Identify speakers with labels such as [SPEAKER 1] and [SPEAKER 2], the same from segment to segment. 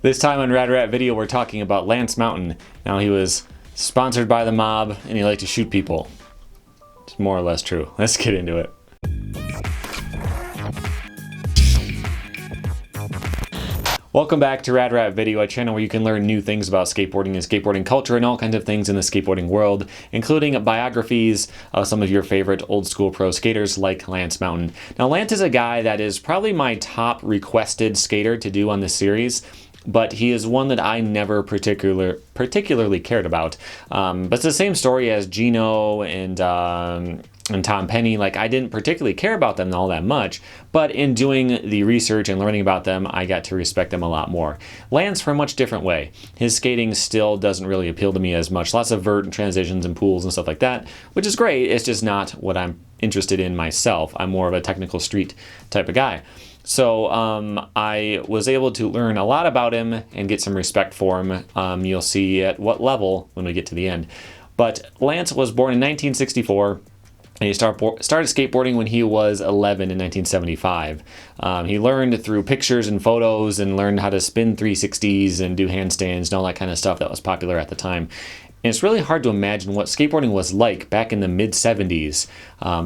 [SPEAKER 1] This time on Rad Rat Video, we're talking about Lance Mountain. Now, he was sponsored by the mob, and he liked to shoot people. It's more or less true. Let's get into it. Welcome back to Rad Rat Video, a channel where you can learn new things about skateboarding and skateboarding culture and all kinds of things in the skateboarding world, including biographies of some of your favorite old school pro skaters like Lance Mountain. Now, Lance is a guy that is probably my top requested skater to do on this series, but he is one that I never particularly cared about. But it's the same story as Gino and Tom Penny. Like, I didn't particularly care about them all that much, but in doing the research and learning about them, I got to respect them a lot more. Lance, for a much different way. His skating still doesn't really appeal to me as much. Lots of vert and transitions and pools and stuff like that, which is great. It's just not what I'm interested in myself. I'm more of a technical street type of guy. So I was able to learn a lot about him and get some respect for him. You'll see at what level when we get to the end. But Lance was born in 1964. And he started skateboarding when he was 11 in 1975. He learned through pictures and photos and learned how to spin 360s and do handstands and all that kind of stuff that was popular at the time. And it's really hard to imagine what skateboarding was like back in the mid-70s.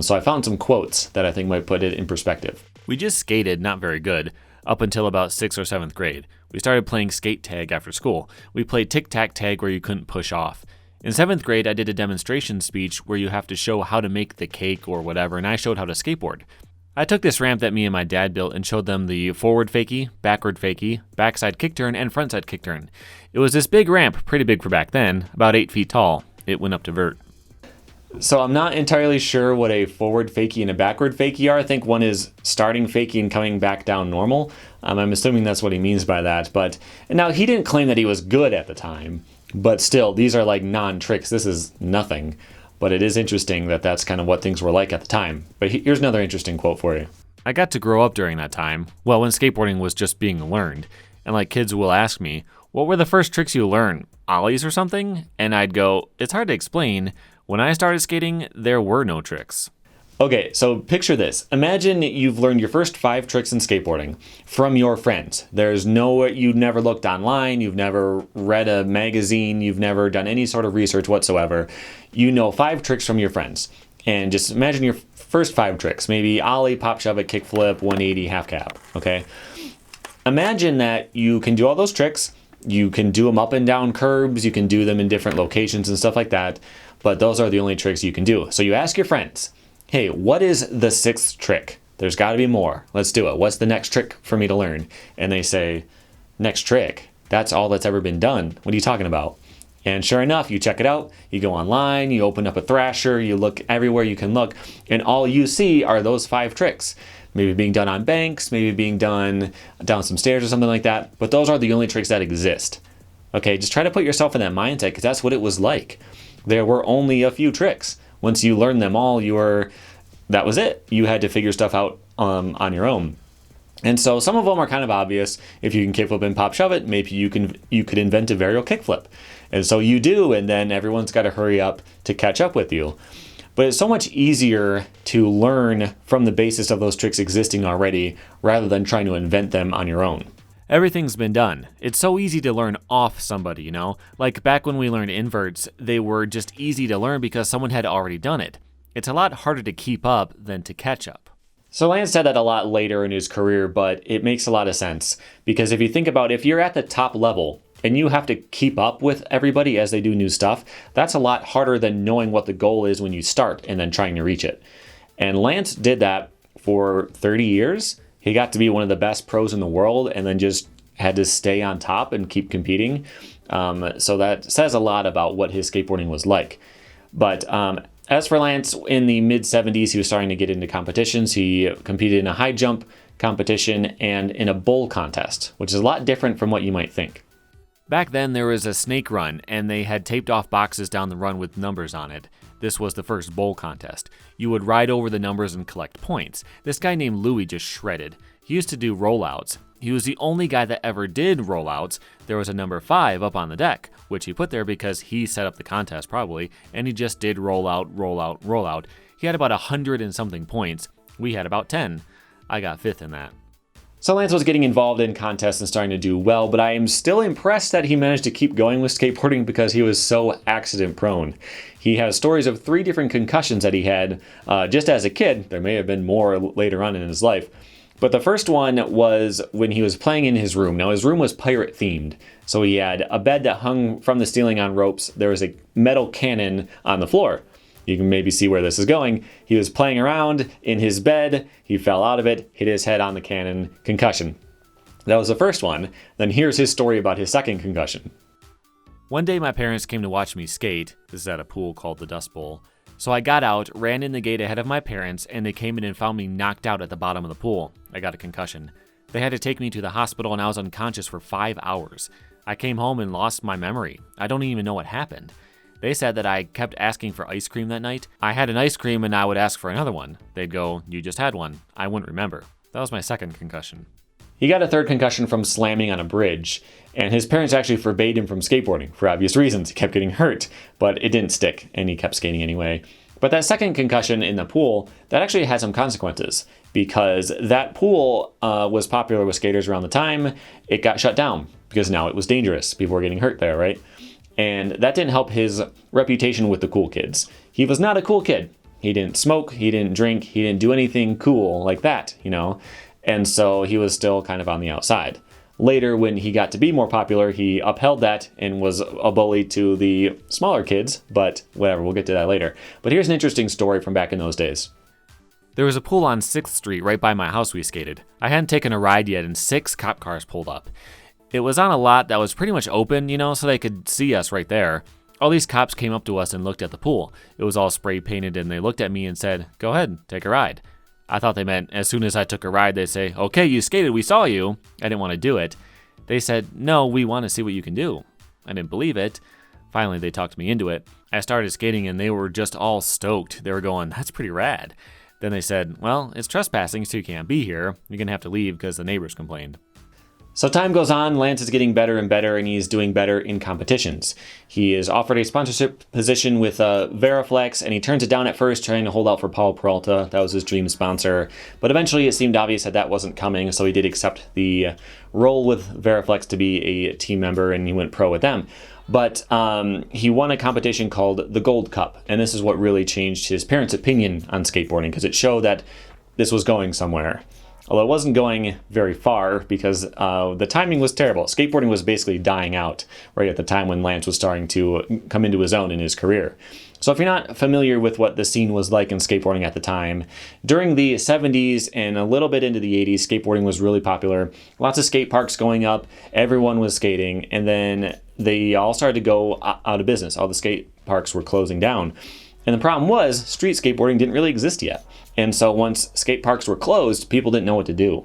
[SPEAKER 1] So I found some quotes that I think might put it in perspective.
[SPEAKER 2] We just skated, not very good, up until about 6th or 7th grade. We started playing skate tag after school. We played tic-tac-tag where you couldn't push off. In 7th grade, I did a demonstration speech where you have to show how to make the cake or whatever, and I showed how to skateboard. I took this ramp that me and my dad built and showed them the forward fakie, backward fakie, backside kick turn, and frontside kick turn. It was this big ramp, pretty big for back then, about 8 feet tall. It went up to vert.
[SPEAKER 1] So I'm not entirely sure what a forward fakie and a backward fakie are. I think one is starting fakie and coming back down normal. I'm assuming that's what he means by that. But now, he didn't claim that he was good at the time. But still, these are like non-tricks. This is nothing. But it is interesting that that's kind of what things were like at the time. But here's another interesting quote for you.
[SPEAKER 2] I got to grow up during that time, well, when skateboarding was just being learned. And like, kids will ask me, what were the first tricks you learned? Ollies or something? And I'd go, it's hard to explain. When I started skating, there were no tricks.
[SPEAKER 1] Okay, so picture this. Imagine you've learned your first 5 tricks in skateboarding from your friends. You've never looked online, you've never read a magazine, you've never done any sort of research whatsoever. You know 5 tricks from your friends. And just imagine your first 5 tricks. Maybe ollie, pop shove it, kickflip, 180, half cap, okay? Imagine that you can do all those tricks. You can do them up and down curbs, you can do them in different locations and stuff like that, but those are the only tricks you can do. So you ask your friends, hey, what is the 6th trick? There's got to be more. Let's do it. What's the next trick for me to learn? And they say, next trick? That's all that's ever been done. What are you talking about? And sure enough, you check it out. You go online, you open up a Thrasher, you look everywhere you can look, and all you see are those 5 tricks. Maybe being done on banks, maybe being done down some stairs or something like that. But those are the only tricks that exist. Okay, just try to put yourself in that mindset, because that's what it was like. There were only a few tricks. Once you learned them all, that was it. You had to figure stuff out on your own. And so some of them are kind of obvious. If you can kickflip and pop shove it, maybe you could invent a varial kickflip. And so you do, and then everyone's got to hurry up to catch up with you. But it's so much easier to learn from the basis of those tricks existing already, rather than trying to invent them on your own.
[SPEAKER 2] Everything's been done. It's so easy to learn off somebody, you know? Like back when we learned inverts, they were just easy to learn because someone had already done it. It's a lot harder to keep up than to catch up.
[SPEAKER 1] So Lance said that a lot later in his career, but it makes a lot of sense. Because if you think about if you're at the top level and you have to keep up with everybody as they do new stuff, that's a lot harder than knowing what the goal is when you start and then trying to reach it. And Lance did that for 30 years. He got to be one of the best pros in the world and then just had to stay on top and keep competing. So that says a lot about what his skateboarding was like. But as for Lance, in the mid-70s, he was starting to get into competitions. He competed in a high jump competition and in a bowl contest, which is a lot different from what you might think.
[SPEAKER 2] Back then, there was a snake run, and they had taped off boxes down the run with numbers on it. This was the first bowl contest. You would ride over the numbers and collect points. This guy named Louie just shredded. He used to do rollouts. He was the only guy that ever did rollouts. There was a number 5 up on the deck, which he put there because he set up the contest probably, and he just did rollout, rollout, rollout. He had about 100 and something points. We had about 10. I got 5th in that.
[SPEAKER 1] So Lance was getting involved in contests and starting to do well, but I am still impressed that he managed to keep going with skateboarding because he was so accident prone. He has stories of 3 different concussions that he had just as a kid. There may have been more later on in his life. But the first one was when he was playing in his room. Now, his room was pirate themed. So he had a bed that hung from the ceiling on ropes. There was a metal cannon on the floor. You can maybe see where this is going. He was playing around in his bed. He fell out of it, hit his head on the cannon, concussion. That was the first one. Then here's his story about his second concussion.
[SPEAKER 2] One day my parents came to watch me skate. This is at a pool called the Dust Bowl. So I got out, ran in the gate ahead of my parents, and they came in and found me knocked out at the bottom of the pool. I got a concussion. They had to take me to the hospital and I was unconscious for 5 hours. I came home and lost my memory. I don't even know what happened. They said that I kept asking for ice cream that night. I had an ice cream and I would ask for another one. They'd go, "You just had one." I wouldn't remember. That was my second concussion.
[SPEAKER 1] He got a third concussion from slamming on a bridge, and his parents actually forbade him from skateboarding for obvious reasons. He kept getting hurt, but it didn't stick, and he kept skating anyway. But that second concussion in the pool, that actually had some consequences, because that pool was popular with skaters around the time. It got shut down, because now it was dangerous. People were getting hurt there, right? And that didn't help his reputation with the cool kids. He was not a cool kid. He didn't smoke, he didn't drink, he didn't do anything cool like that, you know? And so he was still kind of on the outside. Later, when he got to be more popular, he upheld that and was a bully to the smaller kids, but whatever, we'll get to that later. But here's an interesting story from back in those days.
[SPEAKER 2] There was a pool on 6th Street right by my house we skated. I hadn't taken a ride yet and 6 cop cars pulled up. It was on a lot that was pretty much open, you know, so they could see us right there. All these cops came up to us and looked at the pool. It was all spray painted and they looked at me and said, "Go ahead, take a ride." I thought they meant as soon as I took a ride, they'd say, "Okay, you skated, we saw you." I didn't want to do it. They said, "No, we want to see what you can do." I didn't believe it. Finally, they talked me into it. I started skating and they were just all stoked. They were going, "That's pretty rad." Then they said, "Well, it's trespassing, so you can't be here. You're going to have to leave because the neighbors complained."
[SPEAKER 1] So time goes on, Lance is getting better and better, and he's doing better in competitions. He is offered a sponsorship position with Veriflex, and he turns it down at first, trying to hold out for Paul Peralta. That was his dream sponsor. But eventually it seemed obvious that that wasn't coming, so he did accept the role with Veriflex to be a team member, and he went pro with them. But he won a competition called the Gold Cup, and this is what really changed his parents' opinion on skateboarding, because it showed that this was going somewhere. Although it wasn't going very far because the timing was terrible. Skateboarding was basically dying out right at the time when Lance was starting to come into his own in his career. So if you're not familiar with what the scene was like in skateboarding at the time, during the 70s and a little bit into the 80s, skateboarding was really popular. Lots of skate parks going up, everyone was skating, and then they all started to go out of business. All the skate parks were closing down. And the problem was, street skateboarding didn't really exist yet. And so once skate parks were closed, people didn't know what to do.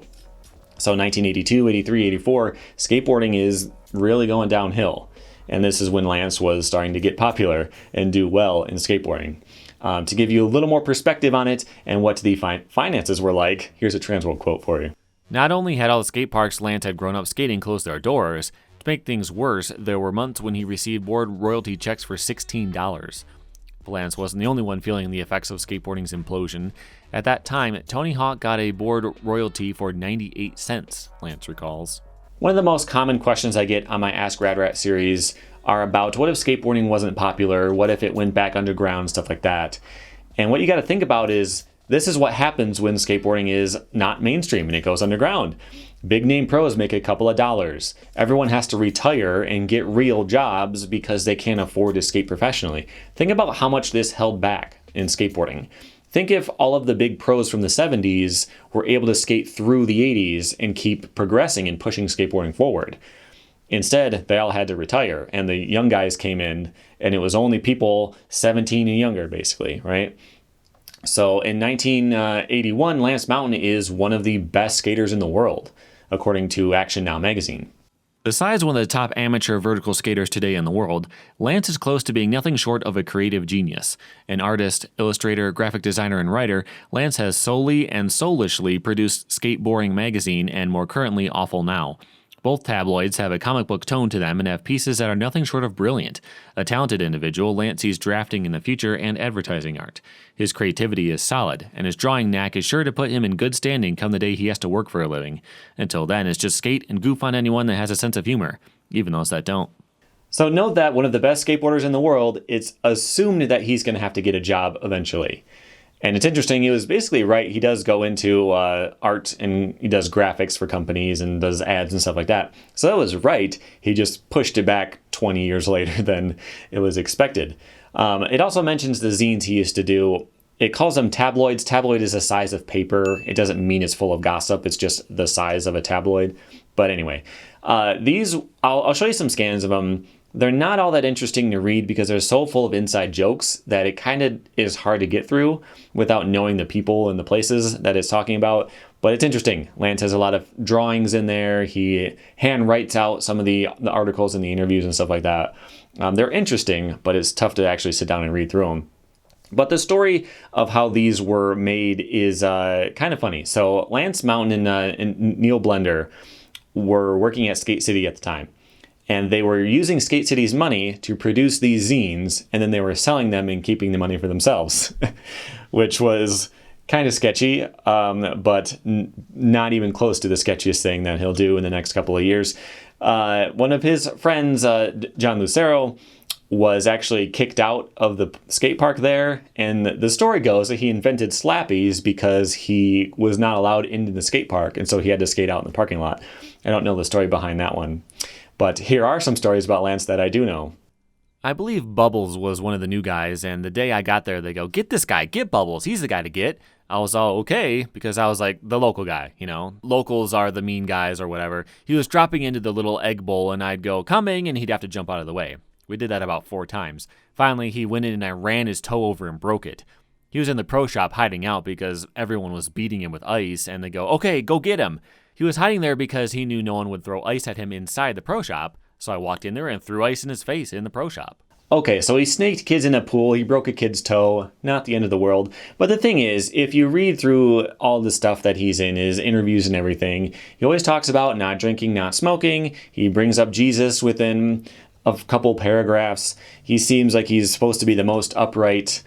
[SPEAKER 1] So 1982, 83, 84, skateboarding is really going downhill. And this is when Lance was starting to get popular and do well in skateboarding. To give you a little more perspective on it and what the finances were like, here's a Transworld quote for you.
[SPEAKER 2] Not only had all the skate parks Lance had grown up skating close their doors, to make things worse, there were months when he received board royalty checks for $16. Lance wasn't the only one feeling the effects of skateboarding's implosion. At that time, Tony Hawk got a board royalty for 98 cents, Lance recalls.
[SPEAKER 1] One of the most common questions I get on my Ask Rad Rat series are about what if skateboarding wasn't popular, what if it went back underground, stuff like that. And what you got to think about is this is what happens when skateboarding is not mainstream and it goes underground. Big name pros make a couple of dollars. Everyone has to retire and get real jobs because they can't afford to skate professionally. Think about how much this held back in skateboarding. Think if all of the big pros from the 70s were able to skate through the 80s and keep progressing and pushing skateboarding forward. Instead, they all had to retire, and the young guys came in, and it was only people 17 and younger, basically, right? So in 1981, Lance Mountain is one of the best skaters in the world, according to Action Now magazine.
[SPEAKER 2] Besides one of the top amateur vertical skaters today in the world, Lance is close to being nothing short of a creative genius. An artist, illustrator, graphic designer, and writer, Lance has solely and soulishly produced Skateboarding magazine and more currently Awful Now. Both tabloids have a comic book tone to them and have pieces that are nothing short of brilliant. A talented individual, Lance sees drafting in the future and advertising art. His creativity is solid, and his drawing knack is sure to put him in good standing come the day he has to work for a living. Until then, it's just skate and goof on anyone that has a sense of humor, even those that don't.
[SPEAKER 1] So note that one of the best skateboarders in the world, it's assumed that he's going to have to get a job eventually. And it's interesting, he was basically right. He does go into art and he does graphics for companies and does ads and stuff like that. So that was right. He just pushed it back 20 years later than it was expected. It also mentions the zines he used to do. It calls them tabloids. Tabloid is the size of paper. It doesn't mean it's full of gossip. It's just the size of a tabloid. But anyway, these, I'll show you some scans of them. They're not all that interesting to read because they're so full of inside jokes that it kind of is hard to get through without knowing the people and the places that it's talking about. But it's interesting. Lance has a lot of drawings in there. He hand writes out some of the articles and the interviews and stuff like that. They're interesting, but it's tough to actually sit down and read through them. But the story of how these were made is kind of funny. So Lance Mountain and Neil Blender were working at Skate City at the time. And they were using Skate City's money to produce these zines, and then they were selling them and keeping the money for themselves, which was kind of sketchy, but not even close to the sketchiest thing that he'll do in the next couple of years. One of his friends, John Lucero, was actually kicked out of the skate park there, and the story goes that he invented slappies because he was not allowed into the skate park, and so he had to skate out in the parking lot. I don't know the story behind that one. But here are some stories about Lance that I do know.
[SPEAKER 2] I believe Bubbles was one of the new guys, and the day I got there, they go, "Get this guy, get Bubbles, he's the guy to get." I was all okay, because I was like, the local guy, you know? Locals are the mean guys or whatever. He was dropping into the little egg bowl, and I'd go, "Coming," and he'd have to jump out of the way. We did that about 4 times. Finally, he went in and I ran his toe over and broke it. He was in the pro shop hiding out because everyone was beating him with ice, and they go, "Okay, go get him." He was hiding there because he knew no one would throw ice at him inside the pro shop, so I walked in there and threw ice in his face in the pro shop.
[SPEAKER 1] Okay, so he snaked kids in a pool, he broke a kid's toe, not the end of the world. But the thing is, if you read through all the stuff that he's in, his interviews and everything, he always talks about not drinking, not smoking. He brings up Jesus within a couple paragraphs. He seems like he's supposed to be the most upright,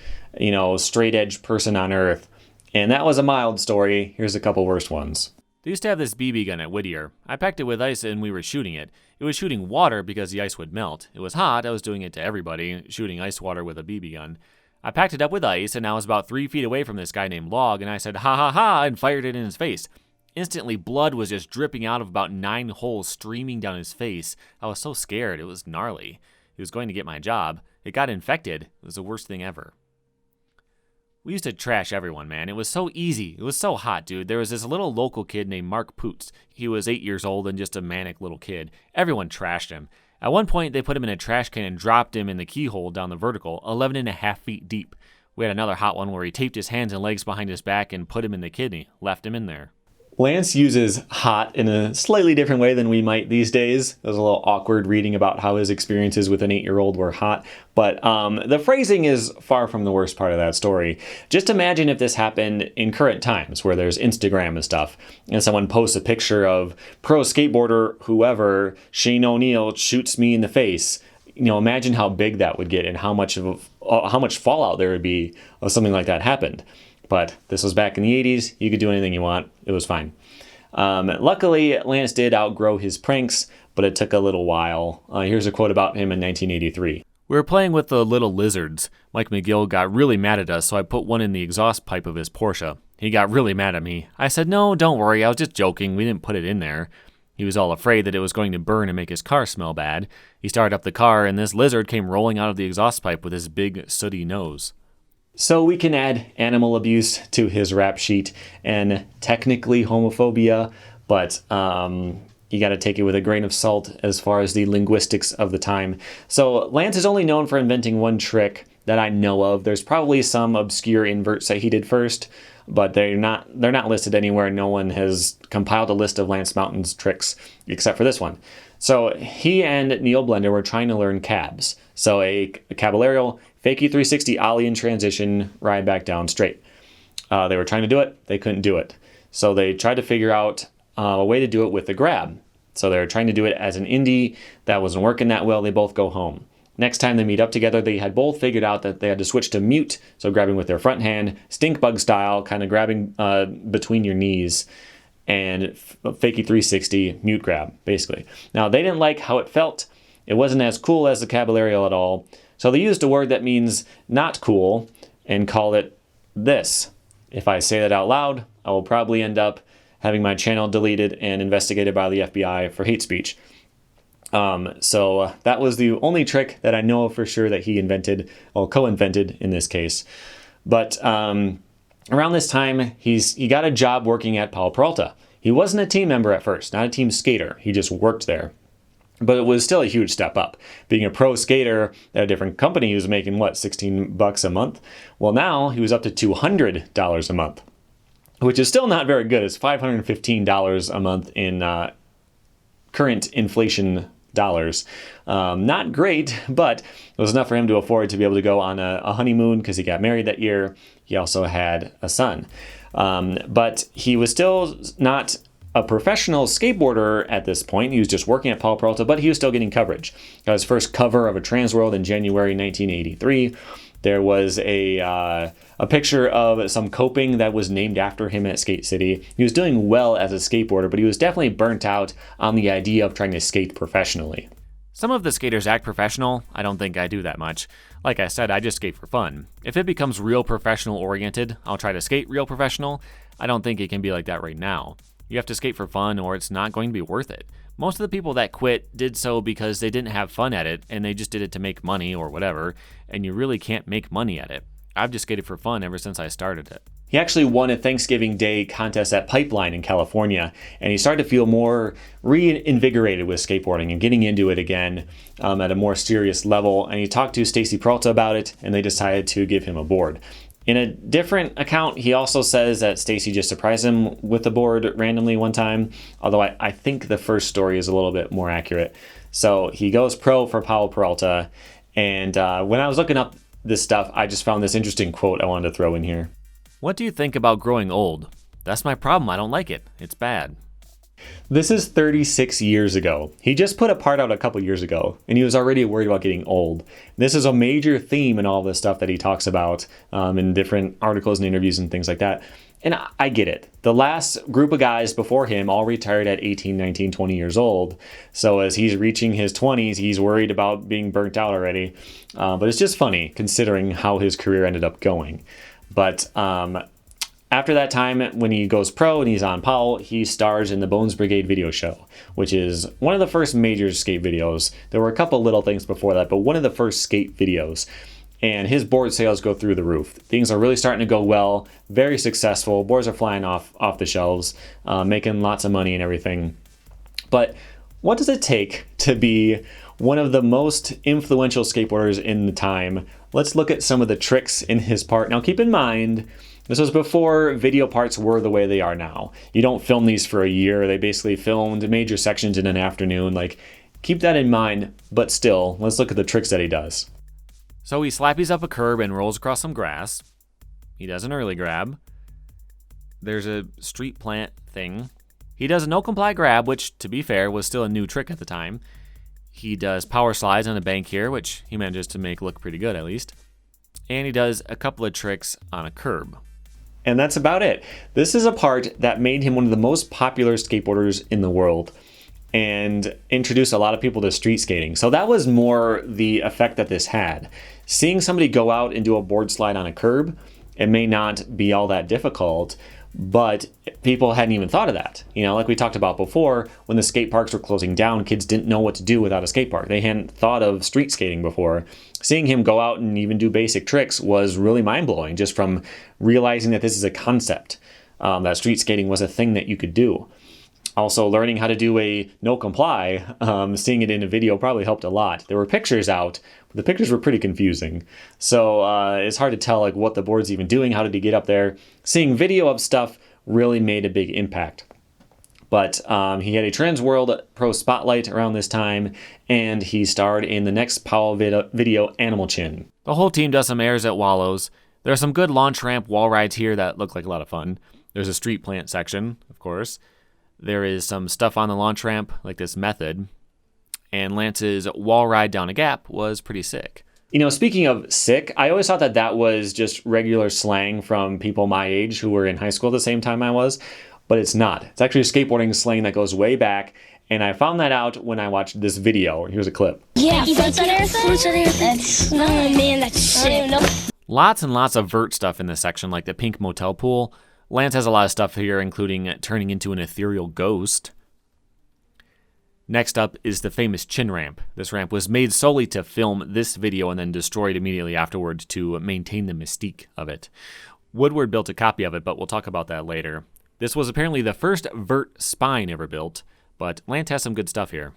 [SPEAKER 1] straight edge person on earth. And that was a mild story. Here's a couple worse ones.
[SPEAKER 2] They used to have this BB gun at Whittier. I packed it with ice and we were shooting it. It was shooting water because the ice would melt. It was hot. I was doing it to everybody, shooting ice water with a BB gun. I packed it up with ice and I was about 3 feet away from this guy named Log, and I said, "Ha ha ha," and fired it in his face. Instantly, blood was just dripping out of about 9 holes streaming down his face. I was so scared. It was gnarly. He was going to get my job. It got infected. It was the worst thing ever. We used to trash everyone, man. It was so easy. It was so hot, dude. There was this little local kid named Mark Poots. He was 8 years old and just a manic little kid. Everyone trashed him. At one point, they put him in a trash can and dropped him in the keyhole down the vertical, 11.5 feet deep. We had another hot one where he taped his hands and legs behind his back and put him in the kidney, left him in there.
[SPEAKER 1] Lance uses hot in a slightly different way than we might these days. It was a little awkward reading about how his experiences with an 8-year-old were hot. But the phrasing is far from the worst part of that story. Just imagine if this happened in current times where there's Instagram and stuff, and someone posts a picture of pro skateboarder whoever, Shane O'Neill, shoots me in the face. Imagine how big that would get and how much fallout there would be if something like that happened. But this was back in the 80s. You could do anything you want. It was fine. Luckily, Lance did outgrow his pranks, but it took a little while. Here's a quote about him in 1983.
[SPEAKER 2] "We were playing with the little lizards. Mike McGill got really mad at us, so I put one in the exhaust pipe of his Porsche. He got really mad at me. I said, 'No, don't worry. I was just joking. We didn't put it in there.' He was all afraid that it was going to burn and make his car smell bad. He started up the car, and this lizard came rolling out of the exhaust pipe with his big, sooty nose."
[SPEAKER 1] So we can add animal abuse to his rap sheet and technically homophobia, but you got to take it with a grain of salt as far as the linguistics of the time. So Lance is only known for inventing one trick that I know of. There's probably some obscure inverts that he did first, but they're not listed anywhere. No one has compiled a list of Lance Mountain's tricks except for this one. So he and Neil Blender were trying to learn cabs. So a caballerial, fakie 360 ollie in transition, ride back down straight. They were trying to do it. They couldn't do it. So they tried to figure out a way to do it with the grab. So they're trying to do it as an indie. That wasn't working that well. They both go home. Next time they meet up together, they had both figured out that they had to switch to mute, so grabbing with their front hand, stink bug style, kind of grabbing between your knees, and fakie 360 mute grab, basically. Now, they didn't like how it felt. It wasn't as cool as the Caballero at all, so they used a word that means not cool and called it this. If I say that out loud, I will probably end up having my channel deleted and investigated by the FBI for hate speech. So that was the only trick that I know for sure that he invented, or co-invented in this case. But around this time, he got a job working at Powell Peralta. He wasn't a team member at first, not a team skater. He just worked there. But it was still a huge step up. Being a pro skater at a different company, he was making, $16 a month? Well, now he was up to $200 a month, which is still not very good. It's $515 a month in current inflation dollars. Not great, but it was enough for him to afford to be able to go on a honeymoon because he got married that year. He also had a son. But he was still not a professional skateboarder at this point. He was just working at Powell Peralta, but he was still getting coverage. Got his first cover of a Trans World in January 1983. There was a picture of some coping that was named after him at Skate City. He was doing well as a skateboarder, but he was definitely burnt out on the idea of trying to skate professionally.
[SPEAKER 2] Some of the skaters act professional. I don't think I do that much. Like I said, I just skate for fun. If it becomes real professional oriented, I'll try to skate real professional. I don't think it can be like that right now. You have to skate for fun or it's not going to be worth it. Most of the people that quit did so because they didn't have fun at it and they just did it to make money or whatever, and you really can't make money at it. I've just skated for fun ever since I started it.
[SPEAKER 1] He actually won a Thanksgiving Day contest at Pipeline in California, and he started to feel more reinvigorated with skateboarding and getting into it again at a more serious level. And he talked to Stacy Peralta about it, and they decided to give him a board. In a different account, he also says that Stacy just surprised him with the board randomly one time, although I think the first story is a little bit more accurate. So he goes pro for Powell Peralta, and when I was looking up this stuff, I just found this interesting quote I wanted to throw in here.
[SPEAKER 2] What do you think about growing old? That's my problem. I don't like it. It's bad.
[SPEAKER 1] This is 36 years ago. He just put a part out a couple years ago, and he was already worried about getting old. This is a major theme in all this stuff that he talks about in different articles and interviews and things like that. And I get it. The last group of guys before him all retired at 18, 19, 20 years old. So as he's reaching his 20s, he's worried about being burnt out already. But it's just funny considering how his career ended up going. But after that time, when he goes pro and he's on Powell, he stars in the Bones Brigade video show, which is one of the first major skate videos. There were a couple little things before that, but one of the first skate videos. And his board sales go through the roof. Things are really starting to go well, very successful. Boards are flying off the shelves, making lots of money and everything. But what does it take to be one of the most influential skateboarders in the time? Let's look at some of the tricks in his part. Now keep in mind, this was before video parts were the way they are now. You don't film these for a year. They basically filmed major sections in an afternoon. Keep that in mind, but still, let's look at the tricks that he does.
[SPEAKER 2] So he slappies up a curb and rolls across some grass. He does an early grab. There's a street plant thing. He does a no-comply grab, which, to be fair, was still a new trick at the time. He does power slides on a bank here, which he manages to make look pretty good at least. And he does a couple of tricks on a curb.
[SPEAKER 1] And that's about it. This is a part that made him one of the most popular skateboarders in the world and introduced a lot of people to street skating. So that was more the effect that this had. Seeing somebody go out and do a board slide on a curb, it may not be all that difficult, but people hadn't even thought of that. Like we talked about before, when the skate parks were closing down, kids didn't know what to do without a skate park. They hadn't thought of street skating before. Seeing him go out and even do basic tricks was really mind-blowing, just from realizing that this is a concept, that street skating was a thing that you could do. Also, learning how to do a no-comply, seeing it in a video probably helped a lot. There were pictures out, but the pictures were pretty confusing. So it's hard to tell what the board's even doing, how did he get up there. Seeing video of stuff really made a big impact. But he had a Trans World Pro Spotlight around this time, and he starred in the next Powell video, Animal Chin.
[SPEAKER 2] The whole team does some airs at Wallows. There are some good launch ramp wall rides here that look like a lot of fun. There's a street plant section, of course. There is some stuff on the launch ramp, like this method, and Lance's wall ride down a gap was pretty sick.
[SPEAKER 1] You know, speaking of sick, I always thought that that was just regular slang from people my age who were in high school at the same time I was, but it's not. It's actually skateboarding slang that goes way back, and I found that out when I watched this video. Here's a clip.
[SPEAKER 3] Yeah, fruits on everything? That's, oh man, that's shit.
[SPEAKER 2] Lots and lots of vert stuff in this section, like the pink motel pool. Lance has a lot of stuff here, including turning into an ethereal ghost. Next up is the famous Qin Ramp. This ramp was made solely to film this video and then destroyed immediately afterwards to maintain the mystique of it. Woodward built a copy of it, but we'll talk about that later. This was apparently the first vert spine ever built, but Lance has some good stuff here.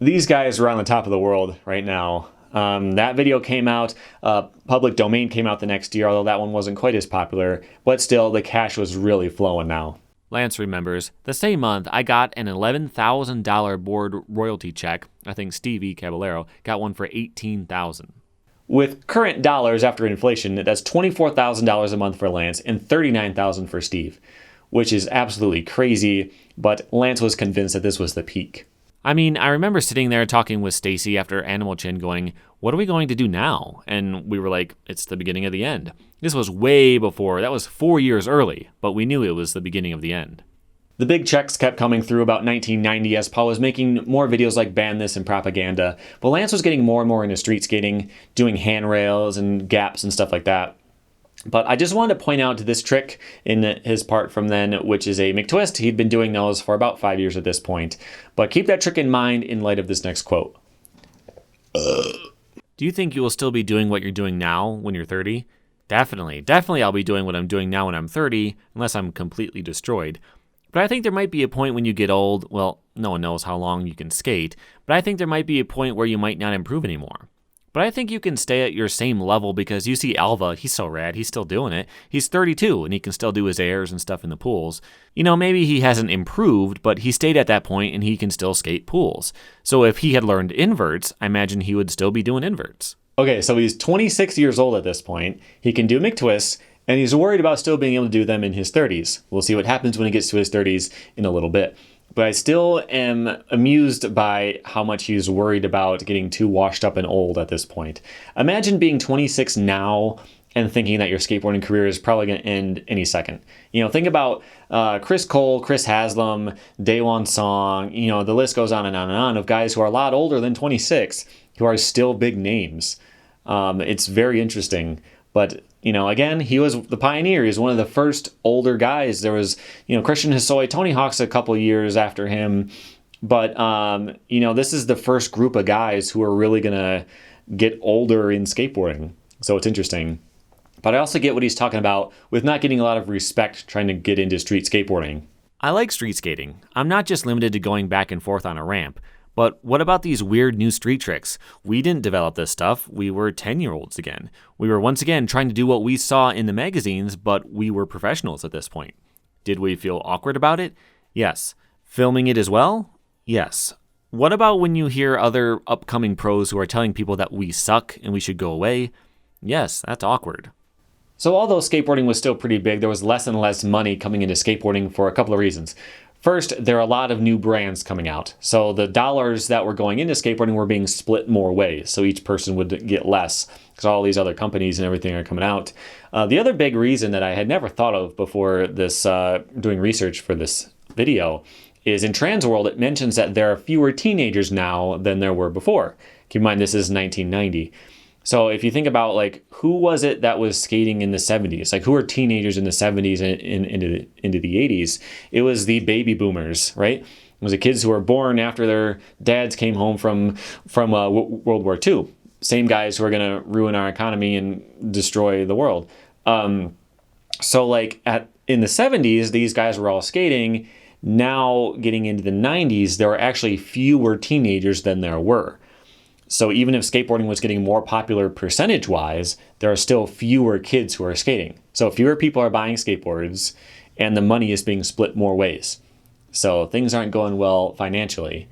[SPEAKER 1] These guys are on the top of the world right now. That video came out, Public Domain came out the next year, although that one wasn't quite as popular, but still the cash was really flowing now.
[SPEAKER 2] Lance remembers, the same month I got an $11,000 board royalty check. I think Steve E. Caballero got one for $18,000.
[SPEAKER 1] With current dollars after inflation, that's $24,000 a month for Lance and $39,000 for Steve, which is absolutely crazy, but Lance was convinced that this was the peak.
[SPEAKER 2] I mean, I remember sitting there talking with Stacy after Animal Chin going, what are we going to do now? And we were like, it's the beginning of the end. This was way before, that was 4 years early, but we knew it was the beginning of the end.
[SPEAKER 1] The big checks kept coming through about 1990 as Paul was making more videos like Ban This and Propaganda, but Lance was getting more and more into street skating, doing handrails and gaps and stuff like that. But I just wanted to point out this trick in his part from then, which is a McTwist. He'd been doing those for about 5 years at this point. But keep that trick in mind in light of this next quote.
[SPEAKER 2] Do you think you will still be doing what you're doing now when you're 30? Definitely I'll be doing what I'm doing now when I'm 30, unless I'm completely destroyed. But I think there might be a point when you get old, well, no one knows how long you can skate, but I think there might be a point where you might not improve anymore. But I think you can stay at your same level because you see Alva, he's so rad, he's still doing it. He's 32 and he can still do his airs and stuff in the pools. You know, maybe he hasn't improved, but he stayed at that point and he can still skate pools. So if he had learned inverts, I imagine he would still be doing inverts.
[SPEAKER 1] Okay, so he's 26 years old at this point. He can do McTwists, and he's worried about still being able to do them in his 30s. We'll see what happens when he gets to his 30s in a little bit. But I still am amused by how much he's worried about getting too washed up and old at this point. Imagine being 26 now and thinking that your skateboarding career is probably going to end any second. You know, think about Chris Cole, Chris Haslam, Daewon Song, you know, the list goes on and on and on of guys who are a lot older than 26 who are still big names. It's very interesting. But, you know, again, he was the pioneer. He was one of the first older guys. There was, you know, Christian Hosoi, Tony Hawk's a couple years after him. But, you know, this is the first group of guys who are really going to get older in skateboarding. So it's interesting. But I also get what he's talking about with not getting a lot of respect trying to get into street skateboarding.
[SPEAKER 2] I like street skating. I'm not just limited to going back and forth on a ramp. But what about these weird new street tricks? We didn't develop this stuff. We were 10-year-olds again. We were once again trying to do what we saw in the magazines, but we were professionals at this point. Did we feel awkward about it? Yes. Filming it as well? Yes. What about when you hear other upcoming pros who are telling people that we suck and we should go away? Yes, that's awkward.
[SPEAKER 1] So although skateboarding was still pretty big, there was less and less money coming into skateboarding for a couple of reasons. First, there are a lot of new brands coming out. So the dollars that were going into skateboarding were being split more ways. So each person would get less because all these other companies and everything are coming out. The other big reason that I had never thought of before this doing research for this video is in Trans World, it mentions that there are fewer teenagers now than there were before. Keep in mind, this is 1990. So if you think about, like, who was it that was skating in the 70s? Like, who were teenagers in the 70s and into the 80s? It was the baby boomers, right? It was the kids who were born after their dads came home from World War II. Same guys who are going to ruin our economy and destroy the world. So, like, in the 70s, these guys were all skating. Now, getting into the 90s, there were actually fewer teenagers than there were. So even if skateboarding was getting more popular percentage-wise, there are still fewer kids who are skating. So fewer people are buying skateboards, and the money is being split more ways. So things aren't going well financially.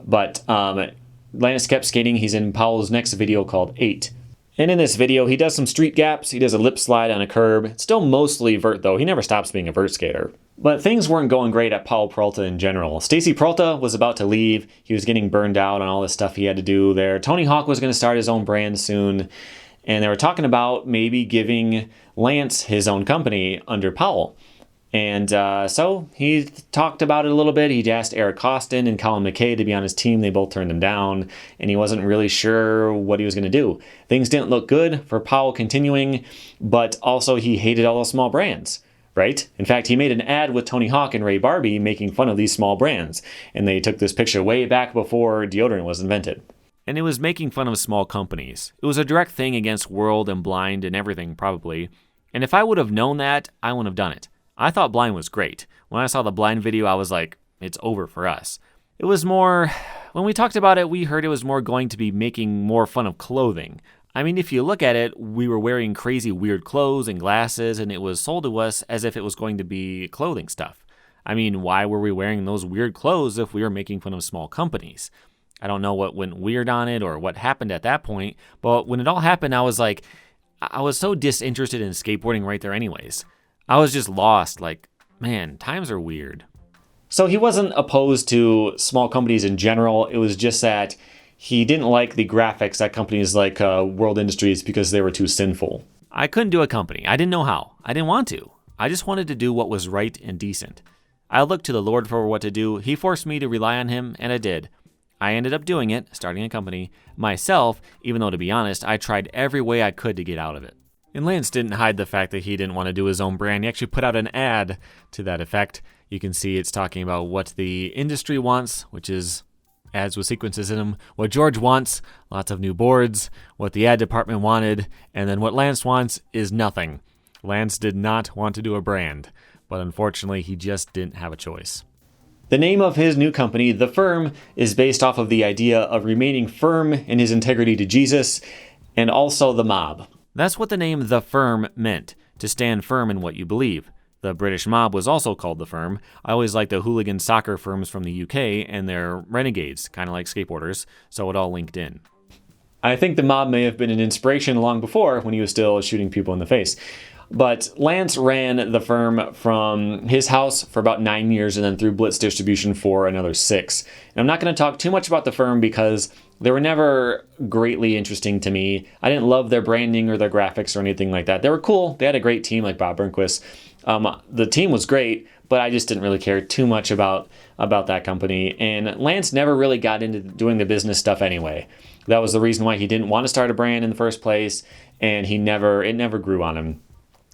[SPEAKER 1] But Lance kept skating. He's in Powell's next video called 8. And in this video, he does some street gaps. He does a lip slide on a curb. It's still mostly vert, though. He never stops being a vert skater. But things weren't going great at Powell Peralta in general. Stacy Peralta was about to leave. He was getting burned out on all the stuff he had to do there. Tony Hawk was going to start his own brand soon. And they were talking about maybe giving Lance his own company under Powell. And so he talked about it a little bit. He asked Eric Costin and Colin McKay to be on his team. They both turned him down, and he wasn't really sure what he was going to do. Things didn't look good for Powell continuing, but also he hated all those small brands, right? In fact, he made an ad with Tony Hawk and Ray Barbie making fun of these small brands, and they took this picture way back before deodorant was invented.
[SPEAKER 2] And it was making fun of small companies. It was a direct thing against World and Blind and everything, probably. And if I would have known that, I wouldn't have done it. I thought Blind was great. When I saw the Blind video, I was like, it's over for us. It was more, when we talked about it, we heard it was more going to be making more fun of clothing. I mean, if you look at it, we were wearing crazy weird clothes and glasses, and it was sold to us as if it was going to be clothing stuff. I mean, why were we wearing those weird clothes if we were making fun of small companies? I don't know what went weird on it or what happened at that point, but when it all happened, I was like, I was so disinterested in skateboarding right there anyways. I was just lost, like, man, times are weird.
[SPEAKER 1] So he wasn't opposed to small companies in general. It was just that he didn't like the graphics at companies like World Industries because they were too sinful.
[SPEAKER 2] I couldn't do a company. I didn't know how. I didn't want to. I just wanted to do what was right and decent. I looked to the Lord for what to do. He forced me to rely on him, and I did. I ended up doing it, starting a company, myself, even though, to be honest, I tried every way I could to get out of it. And Lance didn't hide the fact that he didn't want to do his own brand. He actually put out an ad to that effect. You can see it's talking about what the industry wants, which is ads with sequences in them, what George wants, lots of new boards, what the ad department wanted, and then what Lance wants is nothing. Lance did not want to do a brand, but unfortunately he just didn't have a choice.
[SPEAKER 1] The name of his new company, The Firm, is based off of the idea of remaining firm in his integrity to Jesus, and also the mob.
[SPEAKER 2] That's what the name The Firm meant, to stand firm in what you believe. The British mob was also called The Firm. I always liked the hooligan soccer firms from the UK, and they're renegades, kind of like skateboarders, so it all linked in.
[SPEAKER 1] I think the mob may have been an inspiration long before when he was still shooting people in the face. But Lance ran The Firm from his house for about 9 years and then through Blitz Distribution for another 6. And I'm not going to talk too much about The Firm because they were never greatly interesting to me. I didn't love their branding or their graphics or anything like that. They were cool. They had a great team like Bob Burnquist. The team was great, but I just didn't really care too much about that company. And Lance never really got into doing the business stuff anyway. That was the reason why he didn't want to start a brand in the first place, and it never grew on him.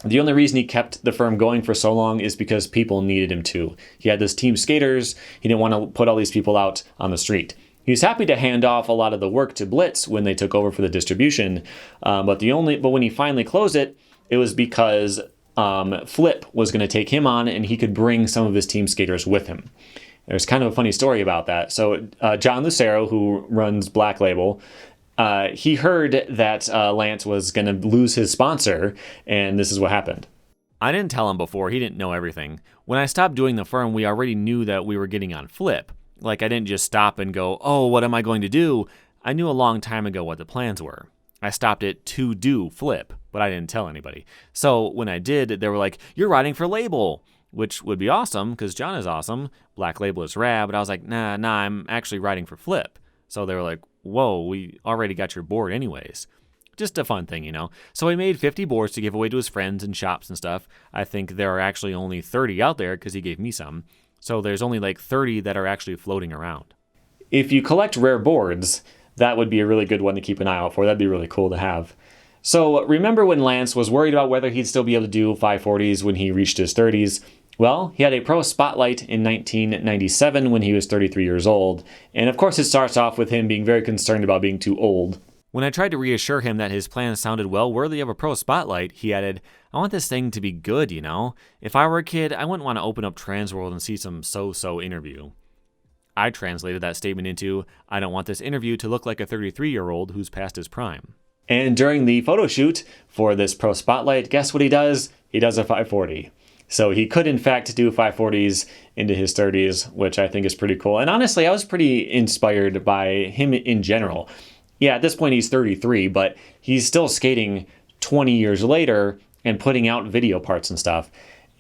[SPEAKER 1] The only reason he kept The Firm going for so long is because people needed him to. He had this team skaters. He didn't want to put all these people out on the street. He was happy to hand off a lot of the work to Blitz when they took over for the distribution, but when he finally closed it, it was because Flip was going to take him on, and he could bring some of his team skaters with him. There's kind of a funny story about that. So John Lucero, who runs Black Label, he heard that Lance was going to lose his sponsor, and this is what happened.
[SPEAKER 2] I didn't tell him before. He didn't know everything. When I stopped doing The Firm, we already knew that we were getting on Flip. Like, I didn't just stop and go, oh, what am I going to do? I knew a long time ago what the plans were. I stopped it to do Flip, but I didn't tell anybody. So when I did, they were like, you're writing for Label, which would be awesome because John is awesome. Black Label is rad, but I was like, nah, I'm actually writing for Flip. So they were like, whoa, we already got your board anyways. Just a fun thing, you know. So he made 50 boards to give away to his friends and shops and stuff. I think there are actually only 30 out there because he gave me some. So there's only like 30 that are actually floating around.
[SPEAKER 1] If you collect rare boards, that would be a really good one to keep an eye out for. That'd be really cool to have. So remember when Lance was worried about whether he'd still be able to do 540s when he reached his 30s? Well, he had a pro spotlight in 1997 when he was 33 years old. And of course it starts off with him being very concerned about being too old.
[SPEAKER 2] When I tried to reassure him that his plan sounded well worthy of a pro spotlight, he added, I want this thing to be good, you know? If I were a kid, I wouldn't want to open up Transworld and see some so-so interview. I translated that statement into, I don't want this interview to look like a 33-year-old who's past his prime.
[SPEAKER 1] And during the photo shoot for this pro spotlight, guess what he does? He does a 540. So he could, in fact, do 540s into his 30s, which I think is pretty cool. And honestly, I was pretty inspired by him in general. Yeah, at this point he's 33, but he's still skating 20 years later and putting out video parts and stuff.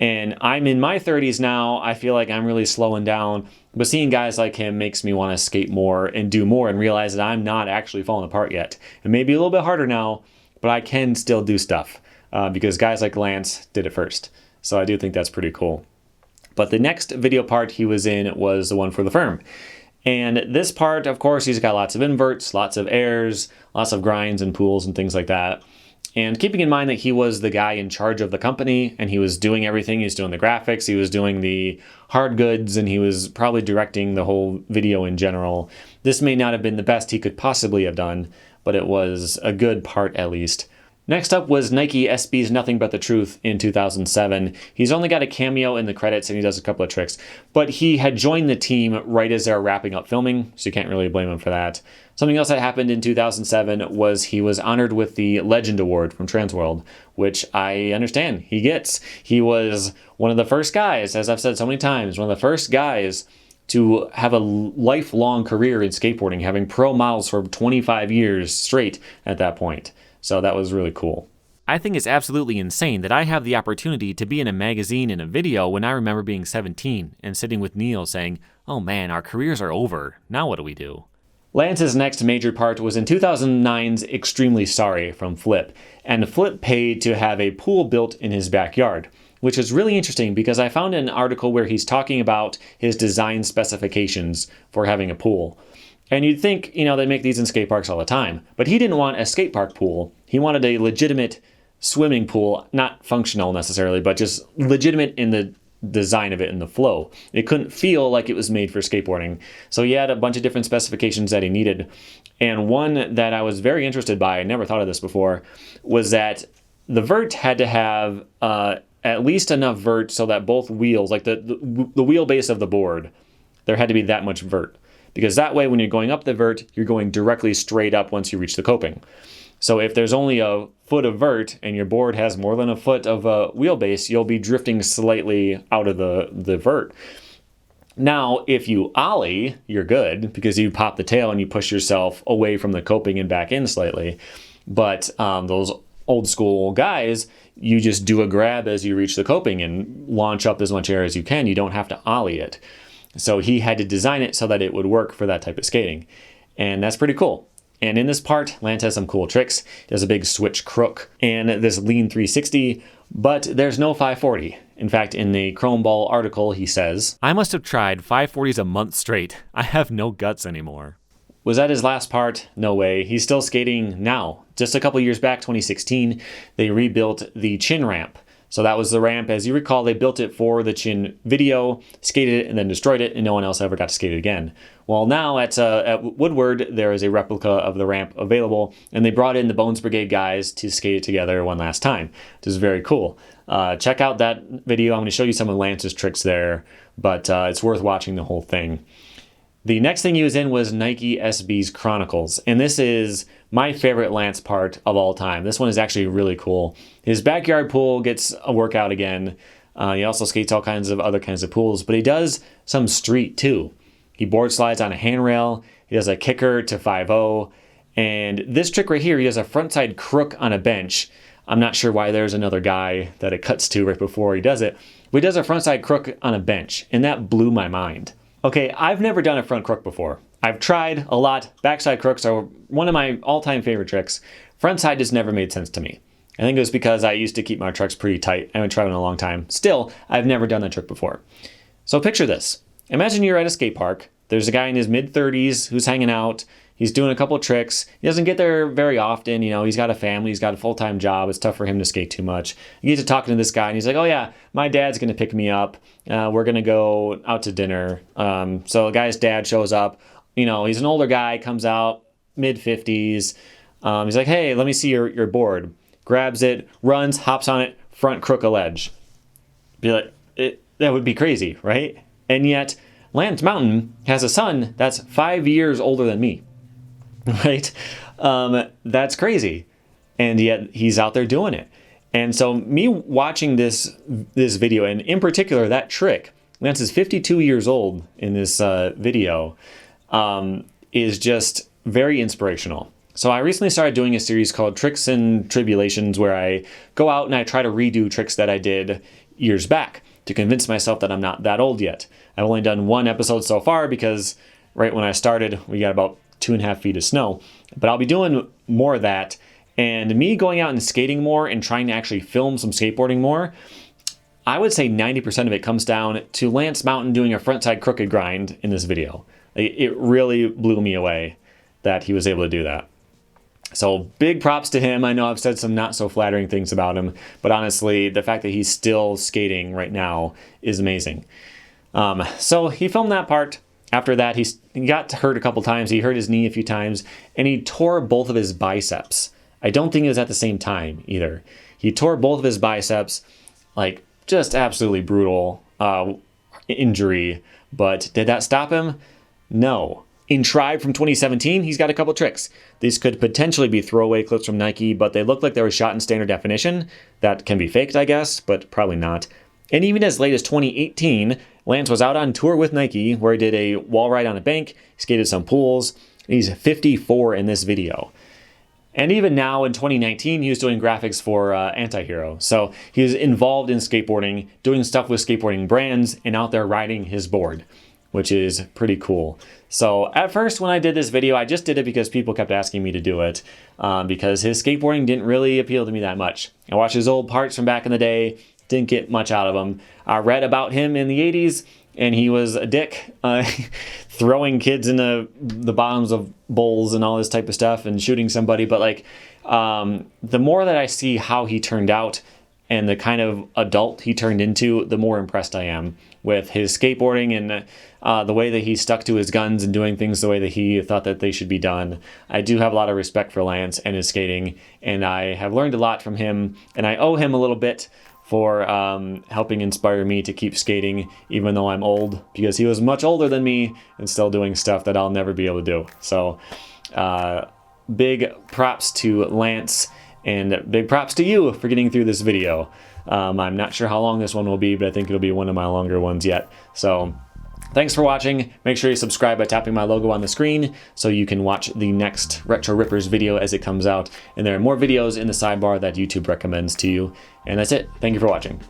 [SPEAKER 1] And I'm in my 30s now. I feel like I'm really slowing down. But seeing guys like him makes me want to skate more and do more and realize that I'm not actually falling apart yet. It may be a little bit harder now, but I can still do stuff because guys like Lance did it first. So I do think that's pretty cool. But the next video part he was in was the one for the firm. And this part, of course, he's got lots of inverts, lots of airs, lots of grinds and pools and things like that. And keeping in mind that he was the guy in charge of the company and he was doing everything. He was doing the graphics, he was doing the hard goods, and he was probably directing the whole video in general. This may not have been the best he could possibly have done, but it was a good part at least. Next up was Nike SB's Nothing But the Truth in 2007. He's only got a cameo in the credits and he does a couple of tricks, but he had joined the team right as they were wrapping up filming, so you can't really blame him for that. Something else that happened in 2007 was he was honored with the Legend Award from Transworld, which I understand he gets. He was one of the first guys, as I've said so many times, one of the first guys to have a lifelong career in skateboarding, having pro models for 25 years straight at that point. So that was really cool.
[SPEAKER 2] I think it's absolutely insane that I have the opportunity to be in a magazine and a video when I remember being 17 and sitting with Neil saying, oh man, our careers are over. Now what do we do?
[SPEAKER 1] Lance's next major part was in 2009's Extremely Sorry from Flip. And Flip paid to have a pool built in his backyard, which is really interesting because I found an article where he's talking about his design specifications for having a pool. And you'd think, they make these in skate parks all the time. But he didn't want a skate park pool. He wanted a legitimate swimming pool, not functional necessarily, but just legitimate in the design of it and the flow. It couldn't feel like it was made for skateboarding. So he had a bunch of different specifications that he needed. And one that I was very interested by, I never thought of this before, was that the vert had to have at least enough vert so that both wheels, like the wheelbase of the board, there had to be that much vert. Because that way, when you're going up the vert, you're going directly straight up once you reach the coping. So if there's only a foot of vert and your board has more than a foot of a wheelbase, you'll be drifting slightly out of the vert. Now, if you ollie, you're good because you pop the tail and you push yourself away from the coping and back in slightly. But those old school guys, you just do a grab as you reach the coping and launch up as much air as you can. You don't have to ollie it. So he had to design it so that it would work for that type of skating. And that's pretty cool. And in this part, Lance has some cool tricks. He does a big switch crook and this lean 360, but there's no 540. In fact, in the Chrome Ball article, he says,
[SPEAKER 2] I must have tried 540s a month straight. I have no guts anymore.
[SPEAKER 1] Was that his last part? No way. He's still skating now. Just a couple years back, 2016, they rebuilt the Qin Ramp. So that was the ramp. As you recall, they built it for the Qin video, skated it, and then destroyed it, and no one else ever got to skate it again. Well, now at Woodward, there is a replica of the ramp available, and they brought in the Bones Brigade guys to skate it together one last time, which is very cool. Check out that video. I'm going to show you some of Lance's tricks there, but it's worth watching the whole thing. The next thing he was in was Nike SB's Chronicles, and this is my favorite Lance part of all time. This one is actually really cool. His backyard pool gets a workout again. He also skates all kinds of other kinds of pools, but he does some street too. He board slides on a handrail. He does a kicker to 5-0. And this trick right here, he does a frontside crook on a bench. I'm not sure why there's another guy that it cuts to right before he does it, but he does a frontside crook on a bench, and that blew my mind. Okay, I've never done a front crook before. I've tried a lot. Backside crooks are one of my all-time favorite tricks. Frontside just never made sense to me. I think it was because I used to keep my trucks pretty tight. I haven't tried in a long time. Still, I've never done that trick before. So picture this. Imagine you're at a skate park. There's a guy in his mid-30s who's hanging out. He's doing a couple of tricks. He doesn't get there very often. He's got a family. He's got a full-time job. It's tough for him to skate too much. You get to talking to this guy, and he's like, oh, yeah, my dad's going to pick me up. We're going to go out to dinner. So the guy's dad shows up. He's an older guy, comes out, mid-50s. He's like, hey, let me see your board. Grabs it, runs, hops on it, front crook a ledge. Be like, that would be crazy, right? And yet, Lance Mountain has a son that's 5 years older than me. Right? That's crazy. And yet he's out there doing it. And so me watching this video, and in particular that trick, Lance is 52 years old in this video, is just very inspirational. So I recently started doing a series called Tricks and Tribulations, where I go out and I try to redo tricks that I did years back to convince myself that I'm not that old yet. I've only done one episode so far because right when I started, we got about 2.5 feet of snow. But I'll be doing more of that. And me going out and skating more and trying to actually film some skateboarding more, I would say 90% of it comes down to Lance Mountain doing a frontside crooked grind in this video. It really blew me away that he was able to do that. So big props to him. I know I've said some not so flattering things about him, but honestly, the fact that he's still skating right now is amazing. So he filmed that part. After that, he got hurt a couple times. He hurt his knee a few times, and he tore both of his biceps. I don't think it was at the same time either. He tore both of his biceps, like just absolutely brutal injury. But did that stop him? No. In Tribe from 2017, he's got a couple tricks. These could potentially be throwaway clips from Nike, but they look like they were shot in standard definition. That can be faked, I guess, but probably not. And even as late as 2018, Lance was out on tour with Nike, where he did a wall ride on a bank, skated some pools. He's 54 in this video. And even now in 2019, he was doing graphics for Anti-Hero. So he was involved in skateboarding, doing stuff with skateboarding brands, and out there riding his board, which is pretty cool. So at first when I did this video, I just did it because people kept asking me to do it, because his skateboarding didn't really appeal to me that much. I watched his old parts from back in the day, didn't get much out of him. I read about him in the 80s, and he was a dick, throwing kids into the bottoms of bowls and all this type of stuff and shooting somebody. But like, the more that I see how he turned out and the kind of adult he turned into, the more impressed I am with his skateboarding and the way that he stuck to his guns and doing things the way that he thought that they should be done. I do have a lot of respect for Lance and his skating, and I have learned a lot from him, and I owe him a little bit for helping inspire me to keep skating, even though I'm old, because he was much older than me and still doing stuff that I'll never be able to do. So big props to Lance, and big props to you for getting through this video. I'm not sure how long this one will be, but I think it'll be one of my longer ones yet. So thanks for watching. Make sure you subscribe by tapping my logo on the screen so you can watch the next Retro Rippers video as it comes out. And there are more videos in the sidebar that YouTube recommends to you. And that's it. Thank you for watching.